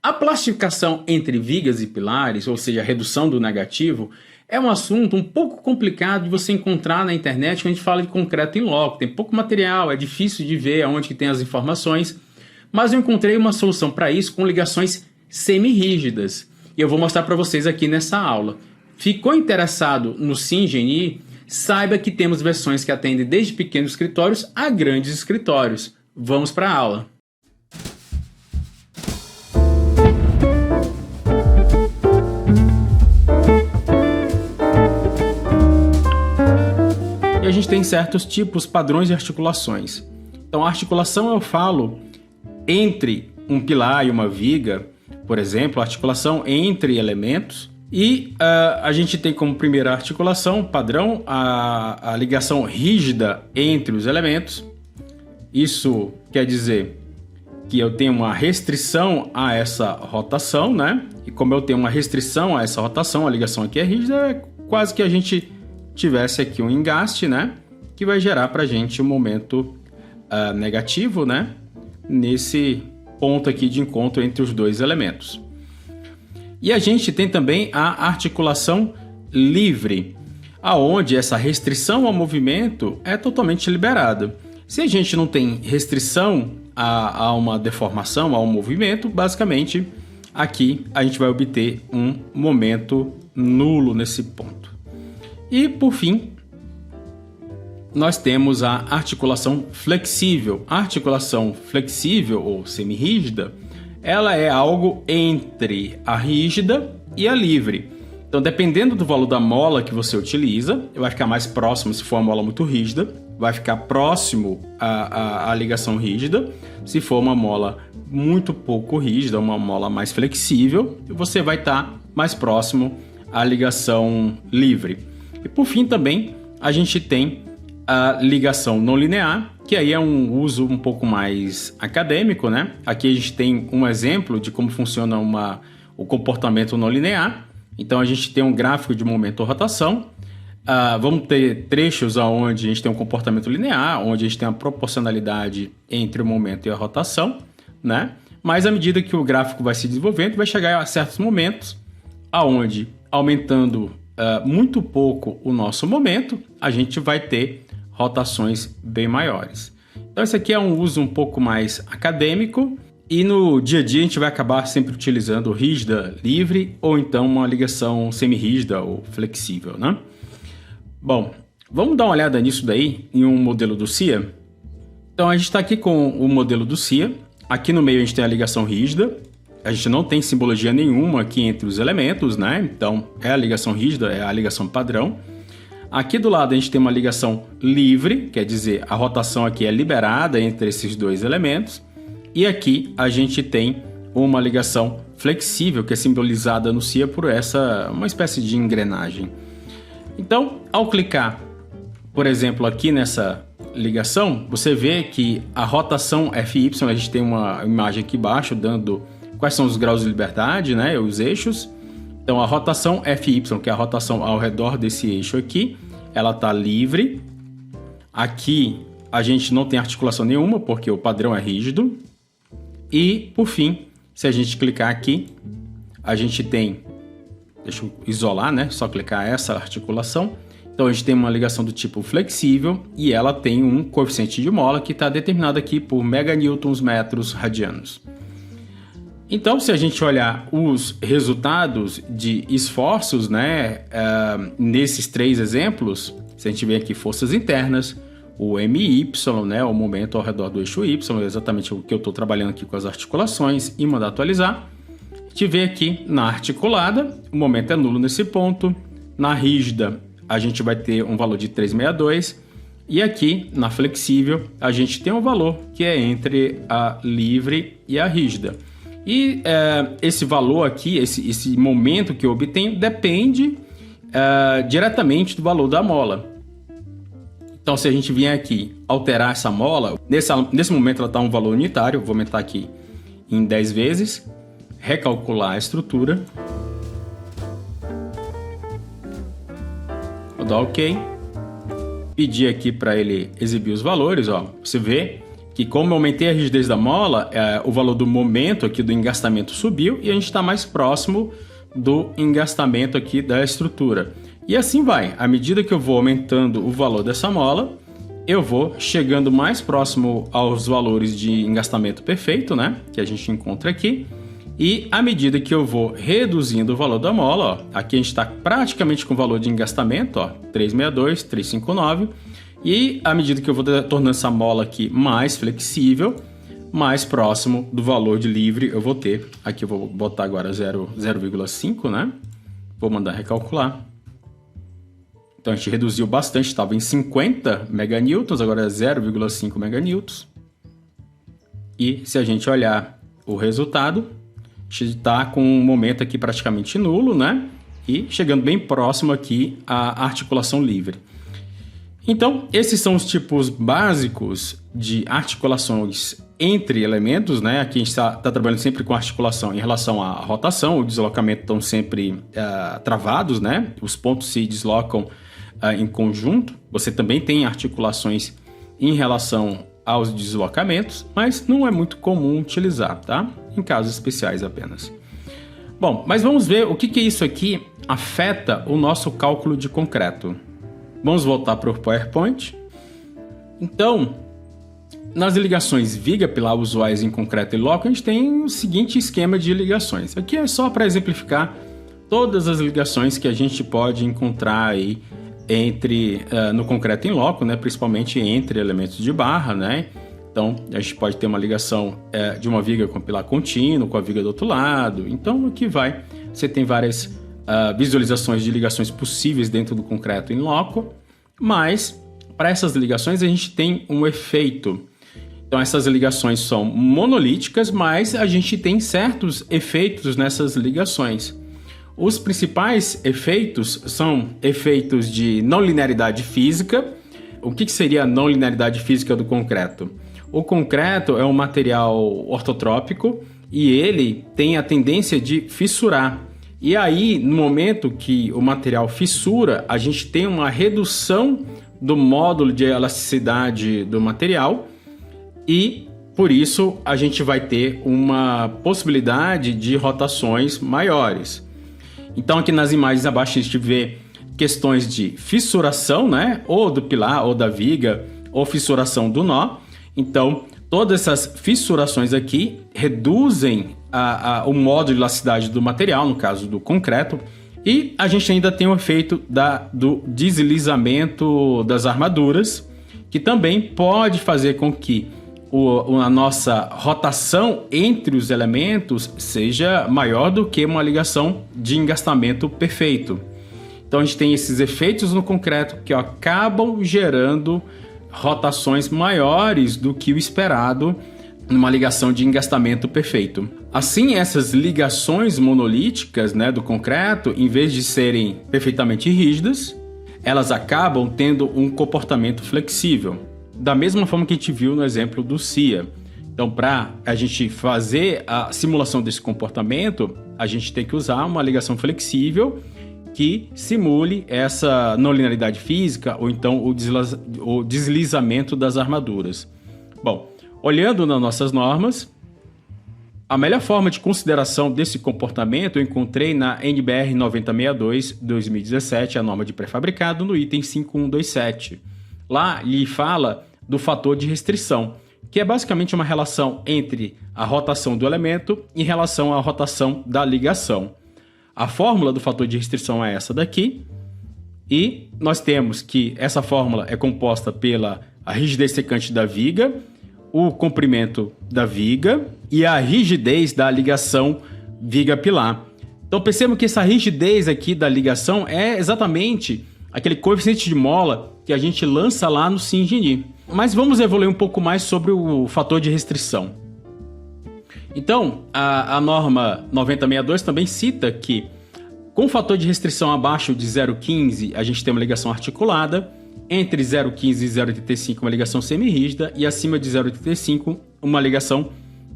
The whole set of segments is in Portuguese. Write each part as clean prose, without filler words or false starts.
A plastificação entre vigas e pilares, ou seja, a redução do negativo, é um assunto um pouco complicado de você encontrar na internet quando a gente fala de concreto em loco. Tem pouco material, é difícil de ver aonde que tem as informações, mas eu encontrei uma solução para isso com ligações semi-rígidas. E eu vou mostrar para vocês aqui nessa aula. Ficou interessado no SimGenie? Saiba que temos versões que atendem desde pequenos escritórios a grandes escritórios. Vamos para a aula. E a gente tem certos tipos, padrões de articulações. Então, a articulação eu falo entre um pilar e uma viga, por exemplo, a articulação entre elementos. E a gente tem como primeira articulação padrão a ligação rígida entre os elementos. Isso quer dizer que eu tenho uma restrição a essa rotação, né? E como eu tenho uma restrição a essa rotação, a ligação aqui é rígida, é quase que a gente tivesse aqui um engaste, né? Que vai gerar para a gente um momento negativo, né? Nesse ponto aqui de encontro entre os dois elementos. E a gente tem também a articulação livre, aonde essa restrição ao movimento é totalmente liberada. Se a gente não tem restrição a uma deformação, a um movimento, basicamente aqui a gente vai obter um momento nulo nesse ponto. E por fim, nós temos a articulação flexível. A articulação flexível ou semirrígida, ela é algo entre a rígida e a livre. Então, dependendo do valor da mola que você utiliza, vai ficar mais próximo se for uma mola muito rígida, vai ficar próximo à ligação rígida. Se for uma mola muito pouco rígida, uma mola mais flexível, você vai estar mais próximo à ligação livre. E por fim também, a gente tem a ligação não linear, que aí é um uso um pouco mais acadêmico, né? Aqui a gente tem um exemplo de como funciona o comportamento não linear. Então a gente tem um gráfico de momento ou rotação. Vamos ter trechos onde a gente tem um comportamento linear, onde a gente tem a proporcionalidade entre o momento e a rotação, né? Mas à medida que o gráfico vai se desenvolvendo, vai chegar a certos momentos aonde, aumentando muito pouco o nosso momento, a gente vai ter rotações bem maiores. Então esse aqui é um uso um pouco mais acadêmico e no dia a dia a gente vai acabar sempre utilizando rígida, livre ou então uma ligação semirrígida ou flexível, né? Bom, vamos dar uma olhada nisso daí em um modelo do SIA. Então a gente está aqui com o modelo do SIA. Aqui no meio a gente tem a ligação rígida. A gente não tem simbologia nenhuma aqui entre os elementos, né? Então é a ligação rígida, é a ligação padrão. Aqui do lado a gente tem uma ligação livre, quer dizer, a rotação aqui é liberada entre esses dois elementos. E aqui a gente tem uma ligação flexível, que é simbolizada no SIA por uma espécie de engrenagem. Então, ao clicar, por exemplo, aqui nessa ligação, você vê que a rotação FY, a gente tem uma imagem aqui embaixo dando quais são os graus de liberdade, né, os eixos. Então, a rotação FY, que é a rotação ao redor desse eixo aqui, ela está livre. Aqui, a gente não tem articulação nenhuma, porque o padrão é rígido. E, por fim, se a gente clicar aqui, a gente tem... Deixa eu isolar, né? Só clicar essa articulação. Então, a gente tem uma ligação do tipo flexível e ela tem um coeficiente de mola que está determinado aqui por meganewtons metros radianos. Então, se a gente olhar os resultados de esforços, né, nesses três exemplos, se a gente vê aqui forças internas, o MY, né, o momento ao redor do eixo Y, exatamente o que eu estou trabalhando aqui com as articulações, e mandar atualizar, a gente vê aqui na articulada, o momento é nulo nesse ponto, na rígida a gente vai ter um valor de 362, e aqui na flexível a gente tem um valor que é entre a livre e a rígida. E esse valor aqui, esse momento que eu obtenho, depende diretamente do valor da mola. Então, se a gente vier aqui alterar essa mola, nesse momento ela está um valor unitário, vou aumentar aqui em 10 vezes, recalcular a estrutura, vou dar OK, pedir aqui para ele exibir os valores, ó, você vê que como eu aumentei a rigidez da mola, o valor do momento aqui do engastamento subiu e a gente está mais próximo do engastamento aqui da estrutura. E assim vai, à medida que eu vou aumentando o valor dessa mola, eu vou chegando mais próximo aos valores de engastamento perfeito, né, que a gente encontra aqui. E à medida que eu vou reduzindo o valor da mola, ó, aqui a gente está praticamente com o valor de engastamento, ó, 362, 359. E à medida que eu vou tornando essa mola aqui mais flexível, mais próximo do valor de livre eu vou ter. Aqui eu vou botar agora 0,5, né? Vou mandar recalcular. Então a gente reduziu bastante, estava em 50 meganewtons, agora é 0,5 meganewtons. E se a gente olhar o resultado, a gente está com um momento aqui praticamente nulo, né? E chegando bem próximo aqui à articulação livre. Então, esses são os tipos básicos de articulações entre elementos, né? Aqui a gente está trabalhando sempre com articulação em relação à rotação, o deslocamento estão sempre travados, né? Os pontos se deslocam em conjunto. Você também tem articulações em relação aos deslocamentos, mas não é muito comum utilizar, tá? Em casos especiais apenas. Bom, mas vamos ver o que isso aqui afeta o nosso cálculo de concreto. Vamos voltar para o PowerPoint. Então, nas ligações viga-pilar usuais em concreto e loco, a gente tem o seguinte esquema de ligações. Aqui é só para exemplificar todas as ligações que a gente pode encontrar aí no concreto em loco, né? Principalmente entre elementos de barra, né? Então, a gente pode ter uma ligação de uma viga com pilar contínuo, com a viga do outro lado. Então, aqui você tem várias visualizações de ligações possíveis dentro do concreto em loco, mas para essas ligações a gente tem um efeito. Então essas ligações são monolíticas, mas a gente tem certos efeitos nessas ligações. Os principais efeitos são efeitos de não linearidade física. O que seria a não linearidade física do concreto? O concreto é um material ortotrópico e ele tem a tendência de fissurar. E aí, no momento que o material fissura, a gente tem uma redução do módulo de elasticidade do material e, por isso, a gente vai ter uma possibilidade de rotações maiores. Então, aqui nas imagens abaixo, a gente vê questões de fissuração, né? Ou do pilar, ou da viga, ou fissuração do nó. Então, todas essas fissurações aqui reduzem o módulo de elasticidade do material, no caso do concreto, e a gente ainda tem o efeito do deslizamento das armaduras, que também pode fazer com que a nossa rotação entre os elementos seja maior do que uma ligação de engastamento perfeito. Então a gente tem esses efeitos no concreto que acabam gerando rotações maiores do que o esperado numa ligação de engastamento perfeito. Assim, essas ligações monolíticas, né, do concreto, em vez de serem perfeitamente rígidas, elas acabam tendo um comportamento flexível, da mesma forma que a gente viu no exemplo do CIA. Então, para a gente fazer a simulação desse comportamento, a gente tem que usar uma ligação flexível que simule essa não linearidade física ou então o deslizamento das armaduras. Bom, olhando nas nossas normas, a melhor forma de consideração desse comportamento eu encontrei na NBR 9062/2017, a norma de pré-fabricado, no item 5127. Lá ele fala do fator de restrição, que é basicamente uma relação entre a rotação do elemento em relação à rotação da ligação. A fórmula do fator de restrição é essa daqui, e nós temos que essa fórmula é composta pela rigidez secante da viga, o comprimento da viga e a rigidez da ligação viga-pilar. Então percebam que essa rigidez aqui da ligação é exatamente aquele coeficiente de mola que a gente lança lá no SINGINI. Mas vamos evoluir um pouco mais sobre o fator de restrição. Então, a norma 9062 também cita que com o fator de restrição abaixo de 0,15 a gente tem uma ligação articulada, entre 0,15 e 0,85 uma ligação semirrígida e acima de 0,85 uma ligação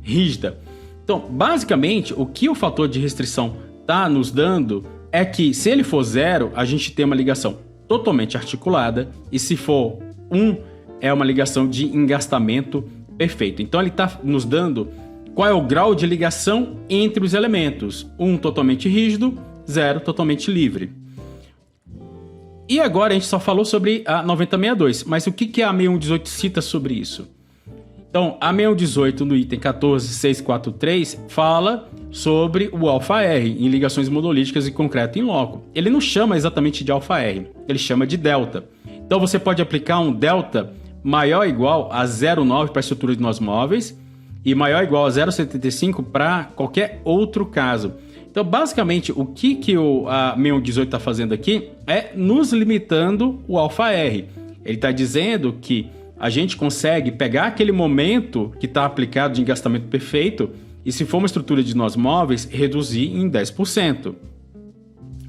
rígida. Então, basicamente, o que o fator de restrição está nos dando é que se ele for 0, a gente tem uma ligação totalmente articulada e se for 1, é uma ligação de engastamento perfeito. Então ele está nos dando qual é o grau de ligação entre os elementos. 1 totalmente rígido, 0 totalmente livre. E agora a gente só falou sobre a 9062, mas o que a 6118 cita sobre isso? Então, a 6118 no item 14643 fala sobre o alfa-R em ligações monolíticas e concreto em loco. Ele não chama exatamente de alfa-R, ele chama de delta. Então você pode aplicar um delta maior ou igual a 0,9 para a estrutura de nós móveis e maior ou igual a 0,75 para qualquer outro caso. Então, basicamente, o que a 6118 está fazendo aqui é nos limitando o alfa-R. Ele está dizendo que a gente consegue pegar aquele momento que está aplicado de engastamento perfeito e, se for uma estrutura de nós móveis, reduzir em 10%.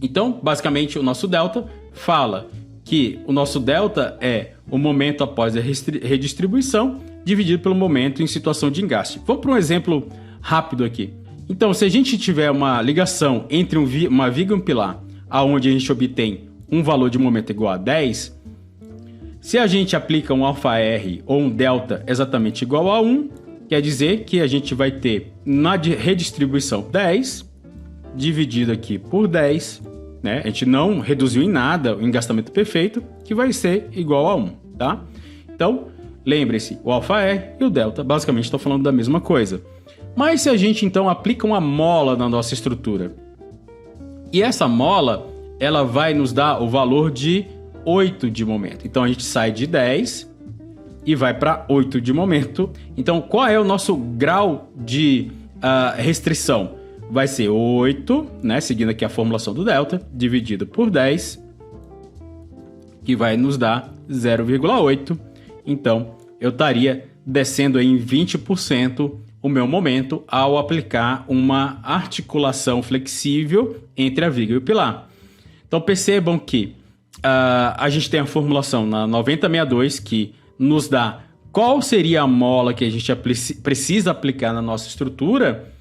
Então, basicamente, o nosso delta fala que o nosso delta é o momento após a redistribuição dividido pelo momento em situação de engaste. Vamos para um exemplo rápido aqui. Então, se a gente tiver uma ligação entre uma viga e um pilar, onde a gente obtém um valor de momento igual a 10, se a gente aplica um alfa-R ou um delta exatamente igual a 1, quer dizer que a gente vai ter na redistribuição 10, dividido aqui por 10, né? A gente não reduziu em nada o engastamento perfeito, que vai ser igual a 1, tá? Então, lembre-se, o alfa-R e o delta basicamente estão falando da mesma coisa. Mas se a gente então aplica uma mola na nossa estrutura, e essa mola ela vai nos dar o valor de 8 de momento. Então a gente sai de 10 e vai para 8 de momento. Então qual é o nosso grau de restrição? Vai ser 8, né, seguindo aqui a formulação do delta, dividido por 10, que vai nos dar 0,8. Então eu estaria descendo aí em 20% o meu momento ao aplicar uma articulação flexível entre a viga e o pilar. Então percebam que a gente tem a formulação na 9062 que nos dá qual seria a mola que a gente precisa aplicar na nossa estrutura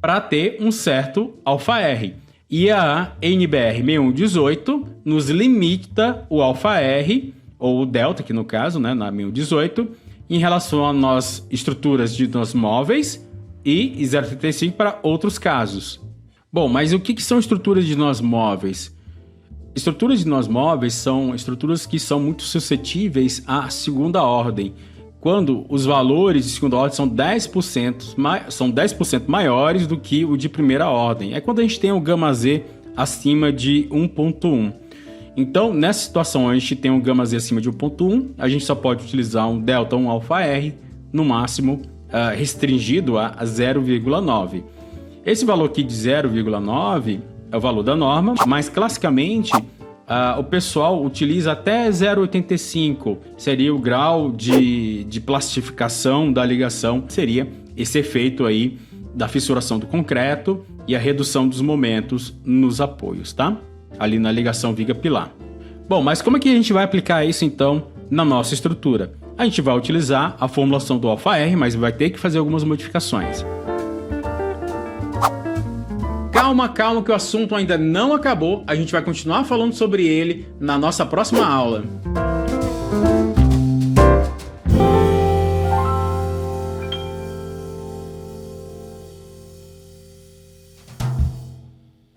para ter um certo alfa-R. E a NBR 6118 nos limita o alfa-R, ou o delta, aqui no caso, né, na 6118, em relação a nós estruturas de nós móveis e 0,35 para outros casos. Bom, mas o que são estruturas de nós móveis? Estruturas de nós móveis são estruturas que são muito suscetíveis à segunda ordem, quando os valores de segunda ordem são 10% maiores do que o de primeira ordem. É quando a gente tem o gama Z acima de 1.1. Então, nessa situação, a gente tem um gama Z acima de 1.1, a gente só pode utilizar um delta, um alfa-R, no máximo restringido a 0,9. Esse valor aqui de 0,9 é o valor da norma, mas classicamente o pessoal utiliza até 0,85, seria o grau de plastificação da ligação, seria esse efeito aí da fissuração do concreto e a redução dos momentos nos apoios, tá? Ali na ligação viga-pilar. Bom, mas como é que a gente vai aplicar isso então na nossa estrutura? A gente vai utilizar a formulação do alfa-R, mas vai ter que fazer algumas modificações. Calma, calma, que o assunto ainda não acabou. A gente vai continuar falando sobre ele na nossa próxima aula.